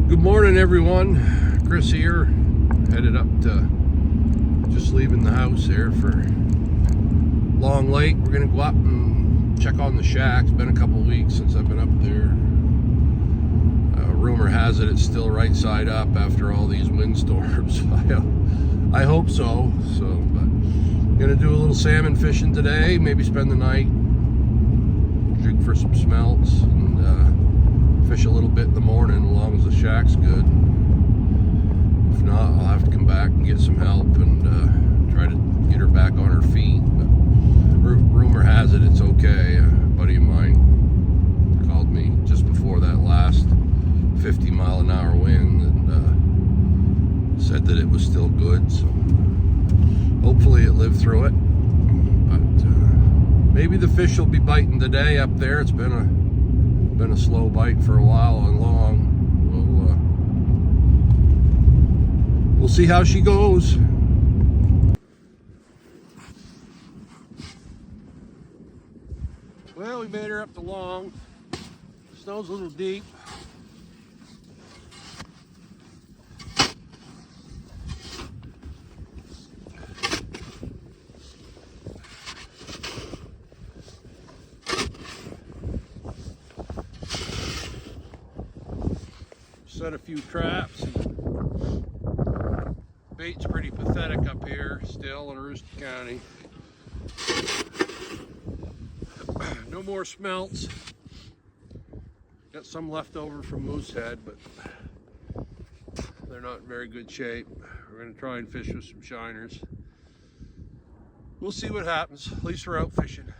Good morning, everyone. Chris here, headed up to, just leaving the house here for Long Lake. We're gonna go up and check on the shack. It's been a couple weeks since I've been up there. Rumor has it it's still right side up after all these windstorms. I hope so. But gonna do a little salmon fishing today. Maybe spend the night, jig for some smelts, and fish a little bit in the morning, as long as the shack's good. If not, I'll have to come back and get some help and try to get her back on her feet. But rumor has it it's okay. A buddy of mine called me just before that last 50-mile-an-hour wind and said that it was still good. So hopefully it lived through it. But maybe the fish will be biting today up there. It's been a slow bite for a while and long. We'll see how she goes. Well, we made her up to Long. Snow's a little deep. Set a few traps. Bait's pretty pathetic up here still in Aroostook County. No more smelts. Got some left over from Moosehead, but they're not in very good shape. We're going to try and fish with some shiners. We'll see what happens. At least we're out fishing.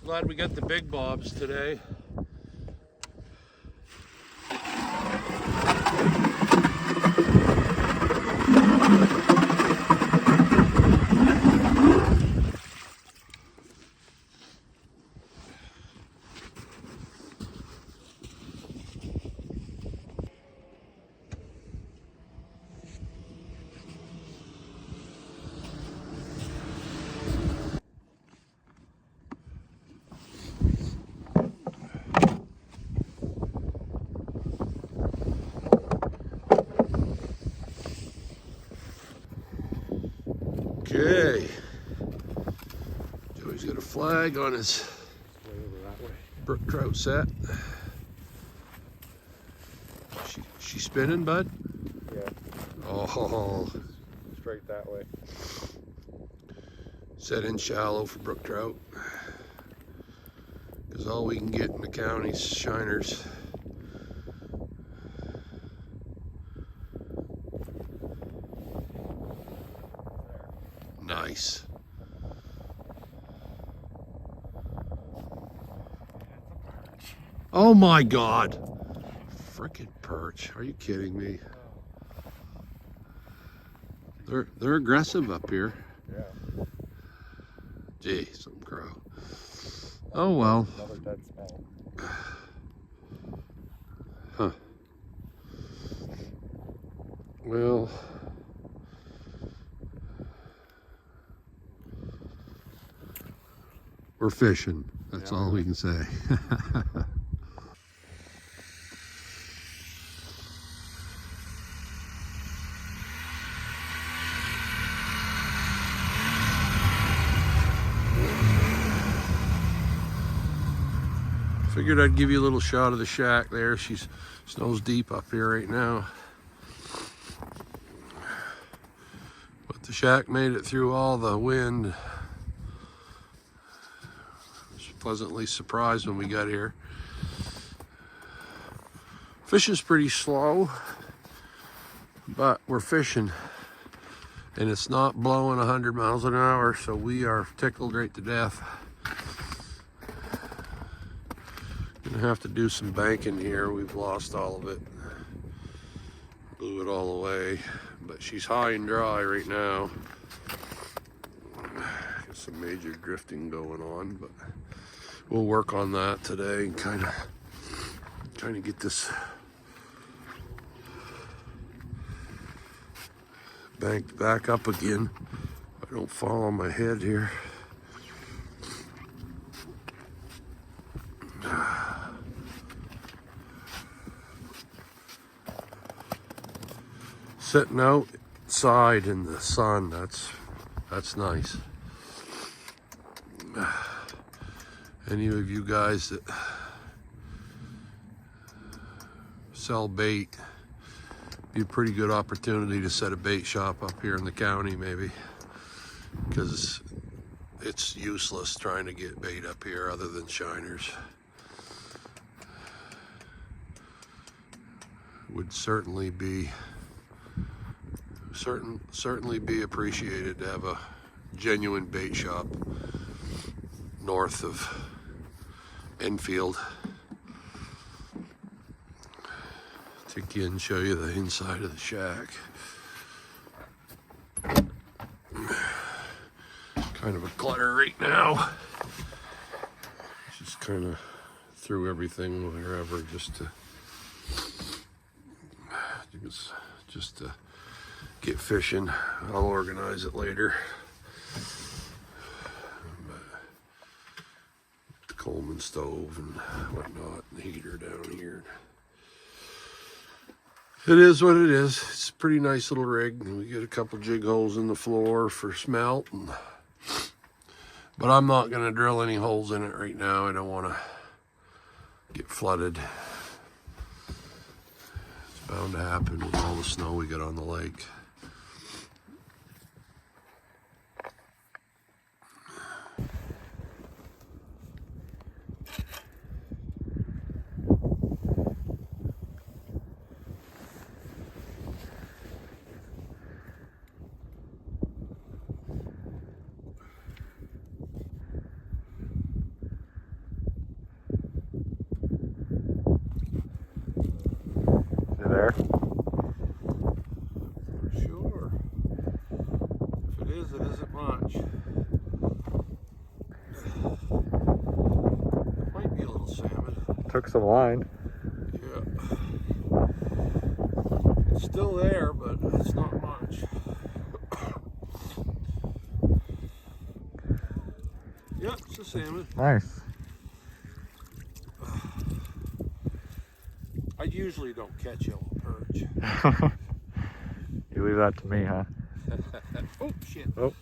Glad we got the big bobs today. Okay, Joey's got a flag on his brook trout set. She spinning, bud? Yeah. Oh, Straight that way. Set in shallow for brook trout, because all we can get in the county's shiners. Nice. Oh my God. Frickin' perch. Are you kidding me? They're aggressive up here. Yeah. Gee, some crow. Oh well. Another dead smell. Huh. Well, we're fishing. That's all we can say. Figured I'd give you a little shot of the shack there. Snow's deep up here right now. But the shack made it through all the wind. Pleasantly surprised when we got here. Fishing's pretty slow, but we're fishing and it's not blowing 100 miles an hour, so we are tickled right to death. Gonna have to do some banking here. We've lost all of it. Blew it all away. But she's high and dry right now. Got some major drifting going on, but we'll work on that today and kind of trying to get this banked back up again. I don't fall on my head here. Sitting outside in the sun, that's nice. Any of you guys that sell bait, be a pretty good opportunity to set a bait shop up here in the county, maybe, because it's useless trying to get bait up here other than shiners. Would certainly be appreciated to have a genuine bait shop north of Enfield. Take you and show you the inside of the shack. Kind of a clutter right now. Just kind of threw everything wherever just to get fishing. I'll organize it later. The Coleman stove and whatnot, and the heater down here. It is what it is. It's a pretty nice little rig. We get a couple jig holes in the floor for smelt, but I'm not going to drill any holes in it right now. I don't want to get flooded. It's bound to happen with all the snow we get on the lake. There. For sure. If it is, it isn't much. Might be a little salmon. Took some line. Yeah. It's still there, but it's not much. Yep, it's a salmon. Nice. I usually don't catch yellow perch. You leave that to me, huh? Oh, shit. Oh.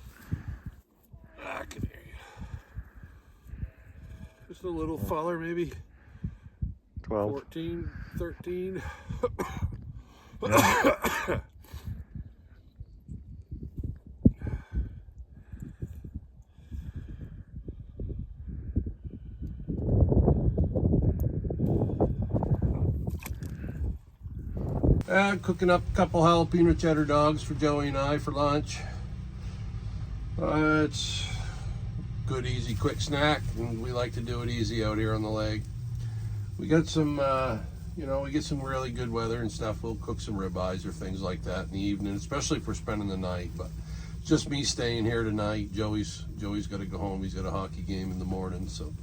I can hear you. Just a little feller, maybe 12. 14, 13. Yeah. Cooking up a couple jalapeno cheddar dogs for Joey and I for lunch. It's good, easy, quick snack, and we like to do it easy out here on the lake. We got some, we get some really good weather and stuff. We'll cook some ribeyes or things like that in the evening, especially if we're spending the night. But it's just me staying here tonight. Joey's got to go home. He's got a hockey game in the morning, so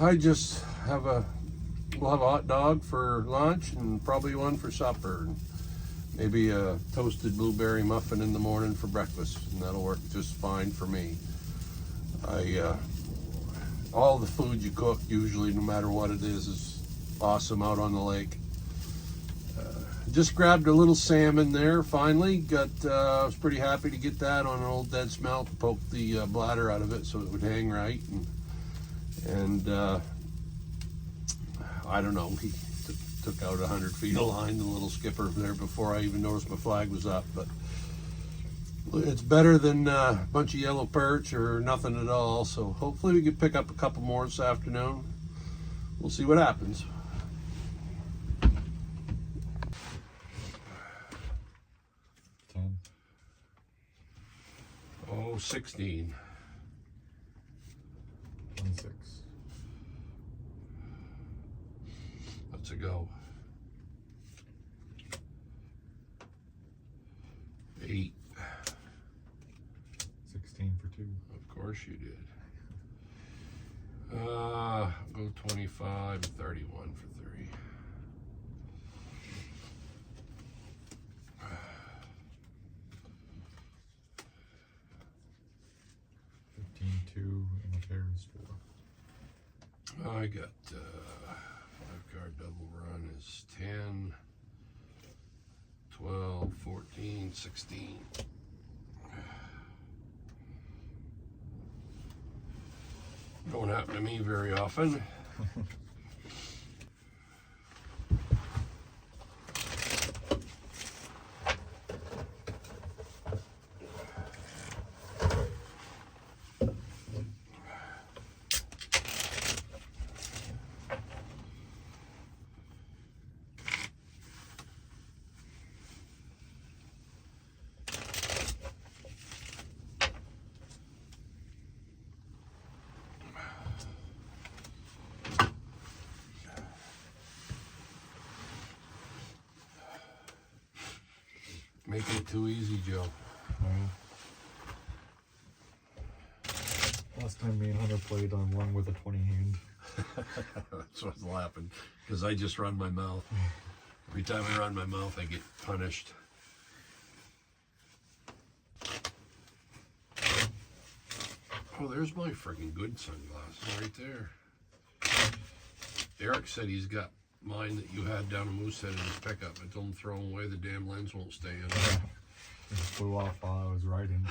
I just we'll have a hot dog for lunch and probably one for supper, and maybe a toasted blueberry muffin in the morning for breakfast, and that'll work just fine for me. All the food you cook, usually, no matter what it is awesome out on the lake. Just grabbed a little salmon there finally. I was pretty happy to get that on an old dead smelt, poke the bladder out of it so it would hang right, and I don't know, he took out 100 feet of line, the little skipper there, before I even noticed my flag was up. But it's better than a bunch of yellow perch or nothing at all, so hopefully we can pick up a couple more this afternoon. We'll see what happens. Oh, 16. 26. go? 8. 16 for 2. Of course you did. Go 25, 31 for 3. 15, 2, and the pair is 4. I got 5-card double run is 10, 12, 14, 16. Don't happen to me very often. Making it too easy, Joe. Last time me and Hunter played on one with a 20 hand. That's what's laughing, because I just run my mouth. Every time I run my mouth, I get punished. Oh, there's my friggin' good sunglasses right there. Eric said he's got mine that you had down a Moosehead in his pickup. I told him throw them away, the damn lens won't stay in. It flew off while I was riding.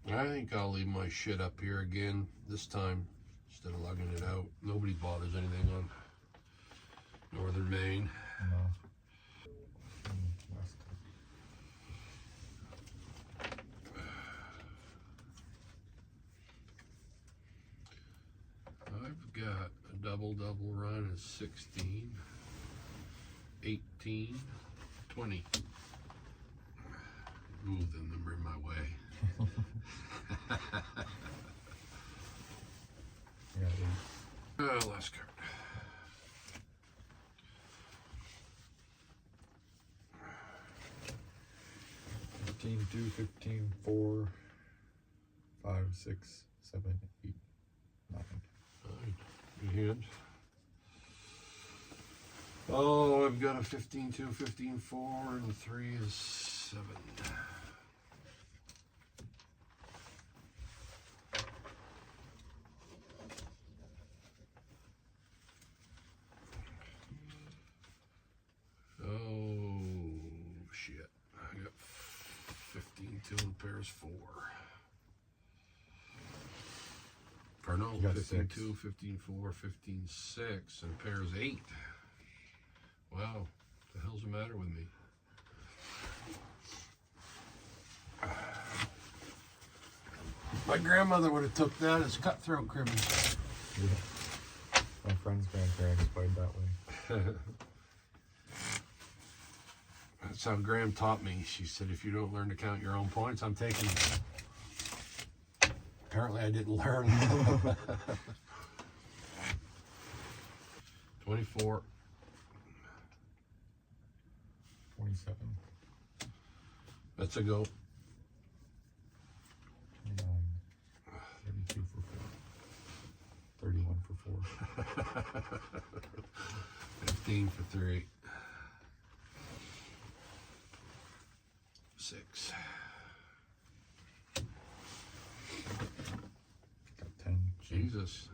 I think I'll leave my shit up here again this time instead of lugging it out. Nobody bothers anything on northern Maine. No. I've got a double run is 16, 18, 20. Move the number in my way. Yeah, 8. Last card. Fifteen, 2, 15, 4, 5, 6, 7, 8, 9. Good hand. Oh, I've got a 15, 2, 15, 4, and 3 is 7. Oh, shit. I got 15, 2, and pairs 4. Or no, You got 15, 6. 2, 15, 4, 15, 6, and pairs 8. Wow, what the hell's the matter with me? My grandmother would have took that as cutthroat cribbage. Yeah. My friend's grandparents played that way. That's how Graham taught me. She said, if you don't learn to count your own points, I'm taking them. Apparently I didn't learn. 24. 27. That's a go. 29. 32 for 4. 31 for 4. 15 for 3. 6. Got 10. Jesus.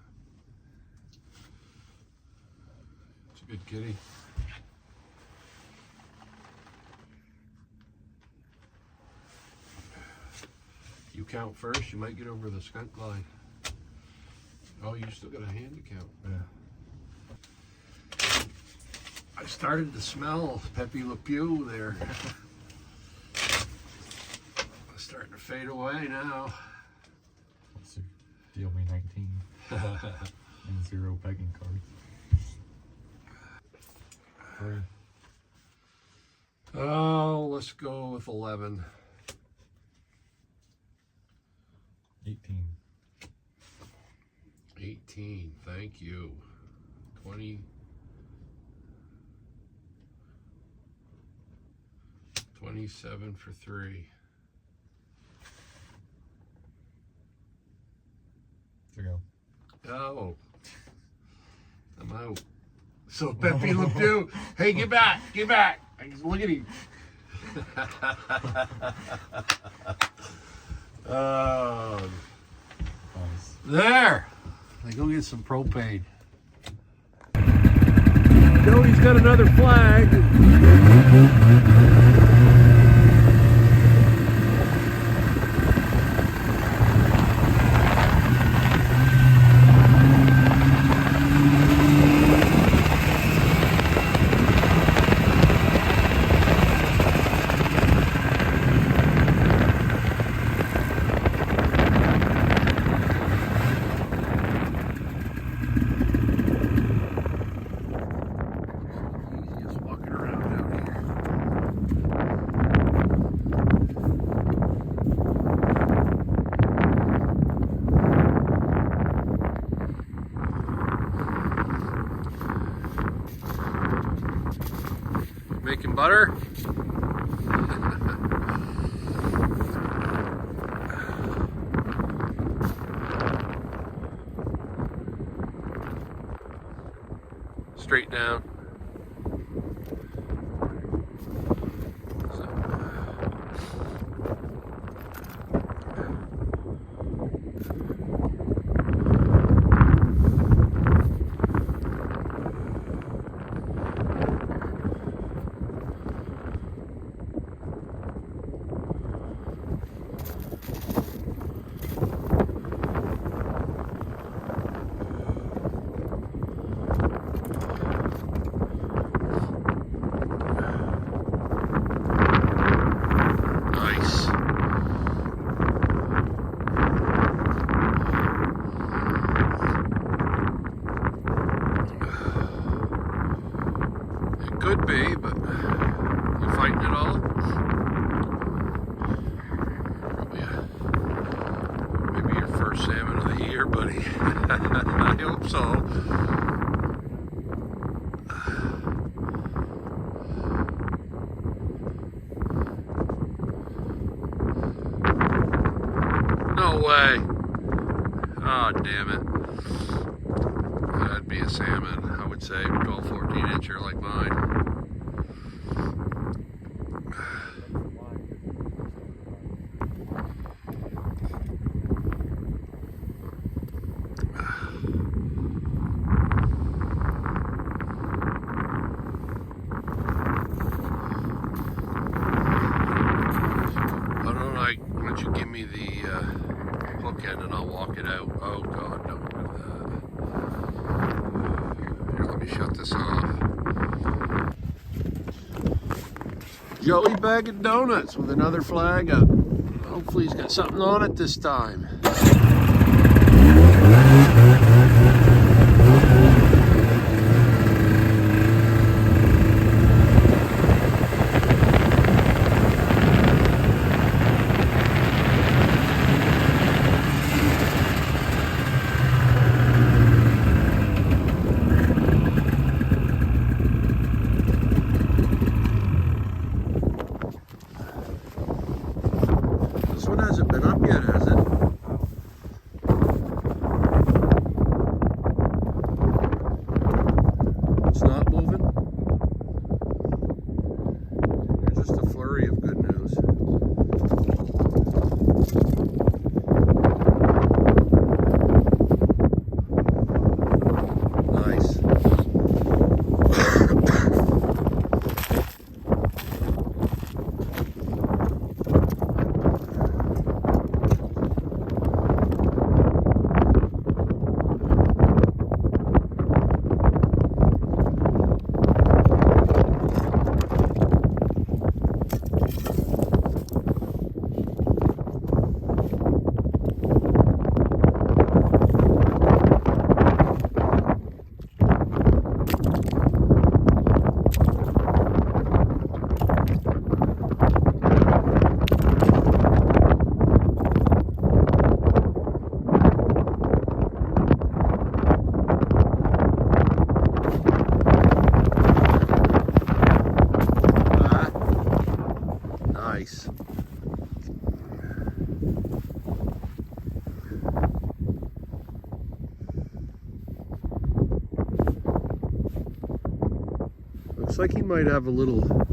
It's a good kitty. You count first, you might get over the skunk line. Oh, you still got a hand to count. Yeah. I started to smell Pepe Le Pew there. It's starting to fade away now. Let's see. Deal me 19. And 0 pegging cards. 3. Oh, let's go with 11. 18. 18, thank you. 20. 27 for 3. There you go. Oh, I'm out. So Pepe looked too. Hey, get back, get back. Look at him. Oh, Nice. there. I go get some propane. Joey's got another flag. Just walking around down here. Making butter. Straight down. Nice. It could be, but you fighting it all? Maybe your first salmon of the year, buddy. I hope so. No way. Oh, damn it. That'd be a salmon, I would say. 12, 14 incher like mine. Why don't you give me the hook end and I'll walk it out. Oh God, don't do that. Here, let me shut this off. Joey bagging donuts with another flag up. Hopefully he's got something on it this time. This one hasn't been up yet, has it? like he might have a little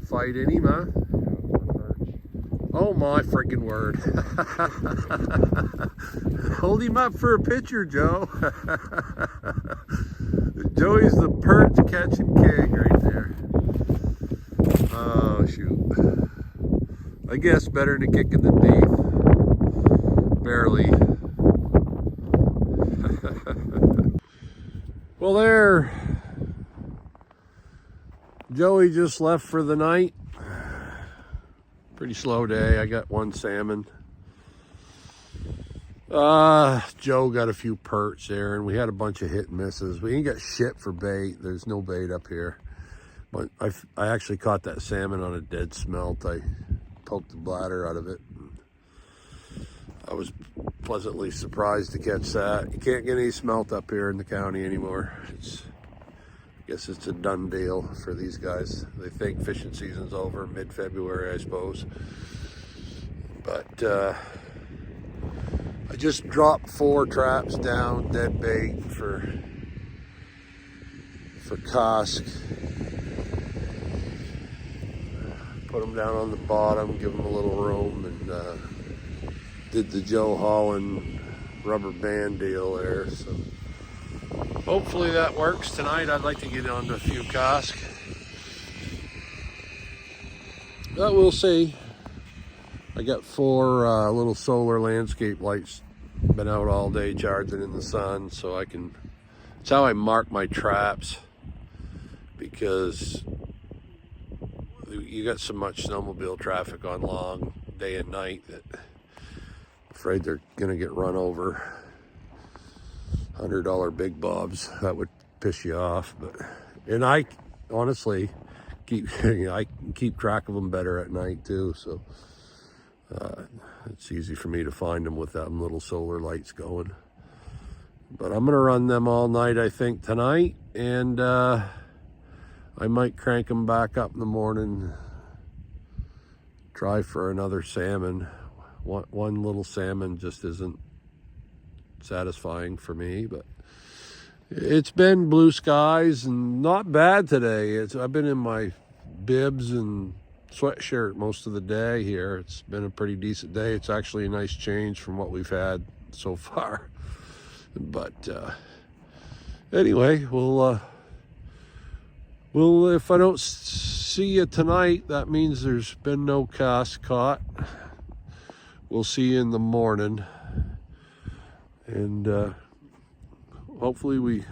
fight in him, huh? Oh my freaking word. Hold him up for a picture, Joe. Joey's the perch catching king right there. Oh, shoot. I guess better than kicking the teeth. Barely. Well, there. Joey just left for the night. Pretty slow day. I got one salmon. Joe got a few perch there, and we had a bunch of hit and misses. We ain't got shit for bait. There's no bait up here. But I actually caught that salmon on a dead smelt. I poked the bladder out of it. I was pleasantly surprised to catch that. You can't get any smelt up here in the county anymore. I guess it's a done deal for these guys. They think fishing season's over mid-February, I suppose. But I just dropped 4 traps down, dead bait for cusk. Put them down on the bottom, give them a little room, and did the Joe Holland rubber band deal there. So hopefully that works tonight. I'd like to get on to a few cusk. But we'll see. I got 4 little solar landscape lights. Been out all day charging in the sun, so I can. It's how I mark my traps, because you got so much snowmobile traffic on long day and night that I'm afraid they're gonna get run over. $100 big bobs, that would piss you off. And I honestly I keep track of them better at night too, so it's easy for me to find them with them little solar lights going. But I'm gonna run them all night, I think, tonight, and I might crank them back up in the morning, try for another salmon. One little salmon just isn't satisfying for me, but it's been blue skies and not bad today. I've been in my bibs and sweatshirt most of the day here. It's been a pretty decent day. It's actually a nice change from what we've had so far. But anyway, we'll if I don't see you tonight, that means there's been no cusk caught. We'll see you in the morning, and hopefully we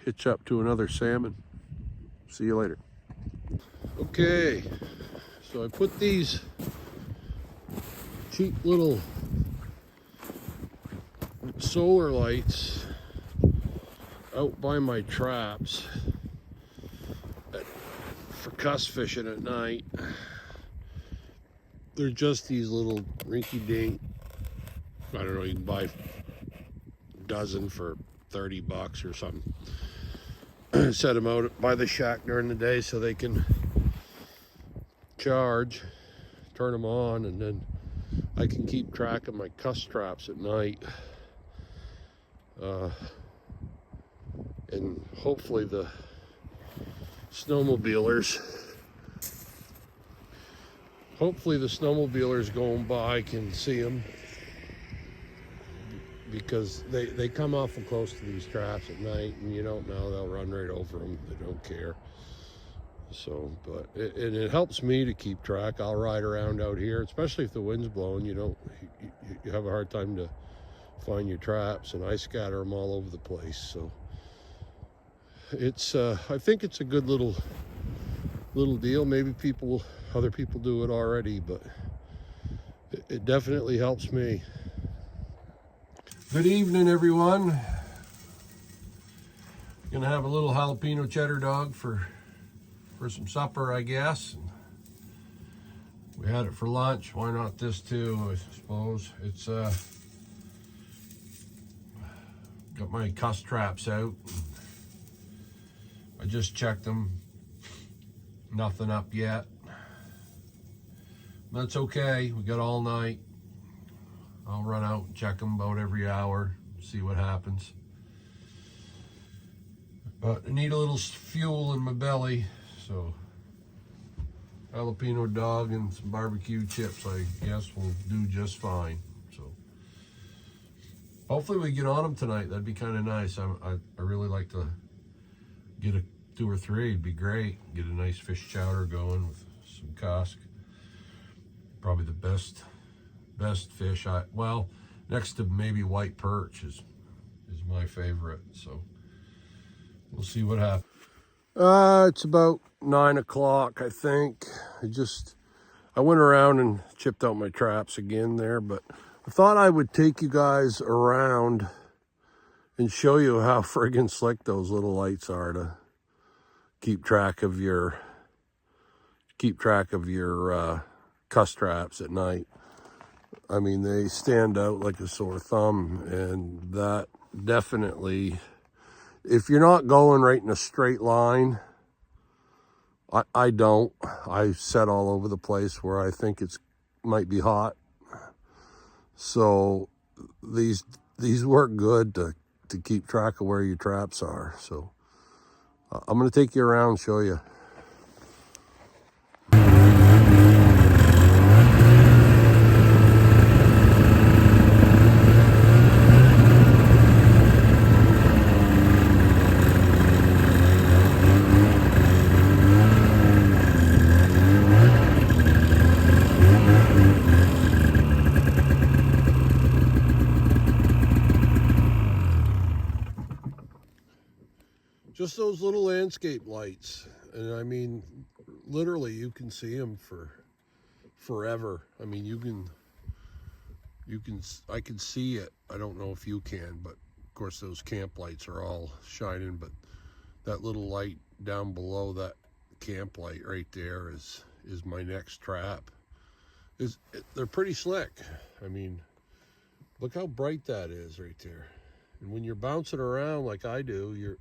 hitch up to another salmon. See you later. Okay, so I put these cheap little solar lights out by my traps for cusk fishing at night. They're just these little rinky-dink, I don't know, you can buy a dozen for $30 or something. Set them out by the shack during the day so they can charge, turn them on, and then I can keep track of my cusk traps at night. And hopefully the snowmobilers going by can see them, because they come awful close to these traps at night, and you don't know, they'll run right over them. They don't care. So, but it helps me to keep track. I'll ride around out here, especially if the wind's blowing. You have a hard time to find your traps, and I scatter them all over the place. So it's I think it's a good little deal. Maybe other people do it already, but it definitely helps me. Good evening, everyone. Gonna have a little jalapeno cheddar dog for some supper, I guess. We had it for lunch. Why not this too, I suppose. It's got my cusk traps out. I just checked them. Nothing up yet. That's okay. We got all night. I'll run out and check them about every hour, see what happens. But I need a little fuel in my belly, so jalapeno dog and some barbecue chips, I guess, will do just fine. So hopefully we get on them tonight. That'd be kind of nice. I really like to get 2 or 3. It'd be great. Get a nice fish chowder going with some cusk. Probably the best fish. Well, next to maybe white perch is my favorite. So we'll see what happens. It's about 9 o'clock, I think. I went around and chipped out my traps again there, but I thought I would take you guys around and show you how friggin' slick those little lights are to keep track of your cusk traps at night. I mean, they stand out like a sore thumb, and that definitely, if you're not going right in a straight line, I don't. I set all over the place where I think it's might be hot. So these work good to keep track of where your traps are. So I'm going to take you around and show you. Just those little landscape lights, and I mean, literally, you can see them for forever. I mean, I can see it. I don't know if you can, but of course those camp lights are all shining, but that little light down below that camp light right there is my next trap. They're pretty slick. I mean, look how bright that is right there. And when you're bouncing around like I do,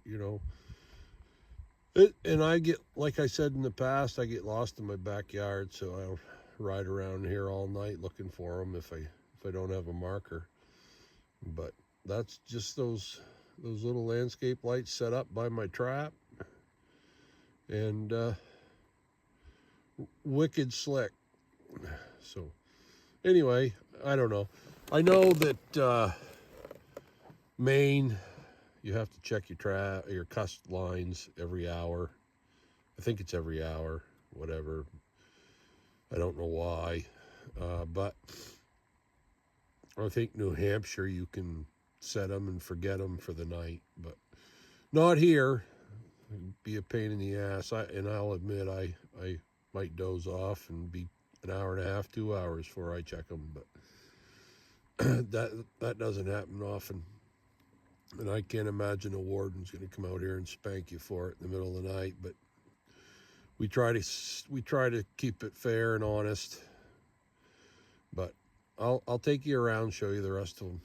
and I get, like I said in the past, I get lost in my backyard, so I'll ride around here all night looking for them if I don't have a marker. But that's just those little landscape lights set up by my trap, and wicked slick. So anyway, I don't know. I know that Maine, you have to check your cusk lines every hour. I think it's every hour, whatever. I don't know why. But I think New Hampshire, you can set them and forget them for the night. But not here. It'd be a pain in the ass. I'll admit, I might doze off and be an hour and a half, 2 hours before I check them. But that doesn't happen often. And I can't imagine a warden's going to come out here and spank you for it in the middle of the night. But we try to keep it fair and honest. But I'll take you around, show you the rest of them.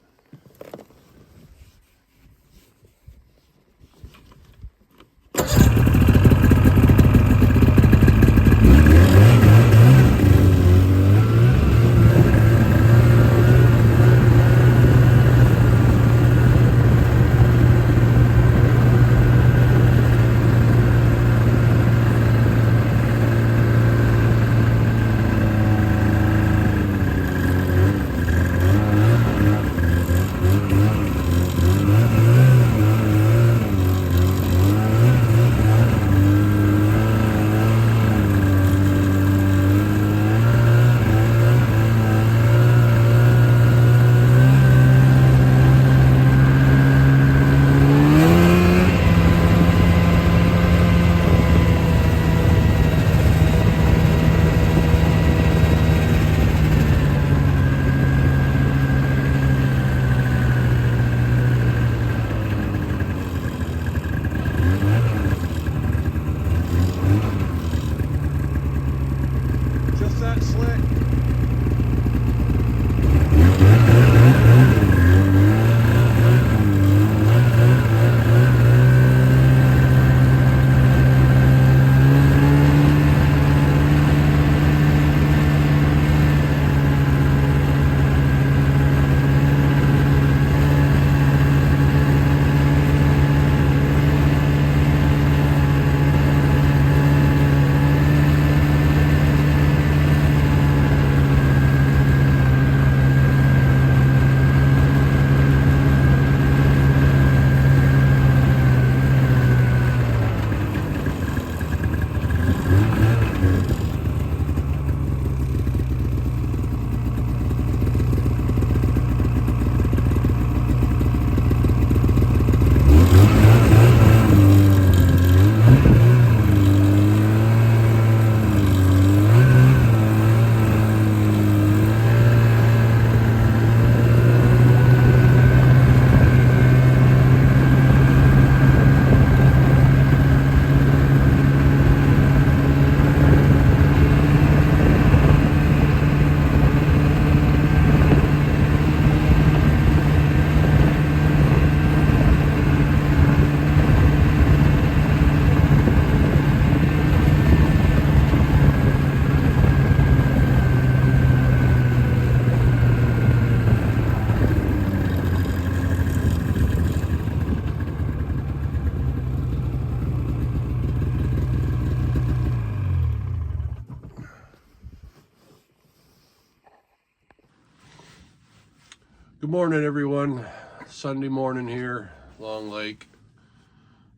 Good morning, everyone. Sunday morning here, Long Lake.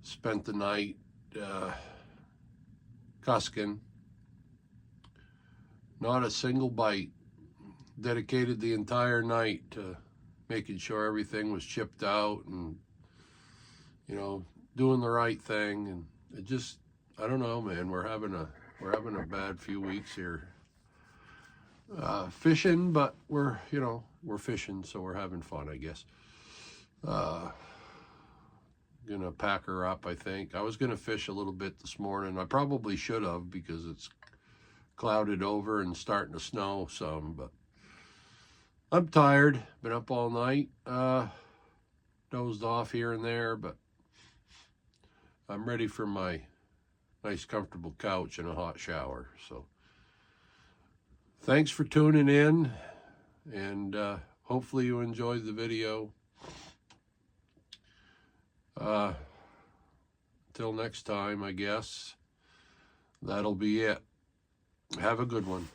Spent the night cusking. Not a single bite. Dedicated the entire night to making sure everything was chipped out and, you know, doing the right thing. And it just, I don't know, man. We're having a bad few weeks here. Fishing, but we're fishing, so we're having fun, I guess. Gonna pack her up, I think. I was gonna fish a little bit this morning. I probably should have, because it's clouded over and starting to snow some, but I'm tired. Been up all night. Dozed off here and there, but I'm ready for my nice comfortable couch and a hot shower. So thanks for tuning in, and hopefully you enjoyed the video. Till next time, I guess that'll be it. Have a good one.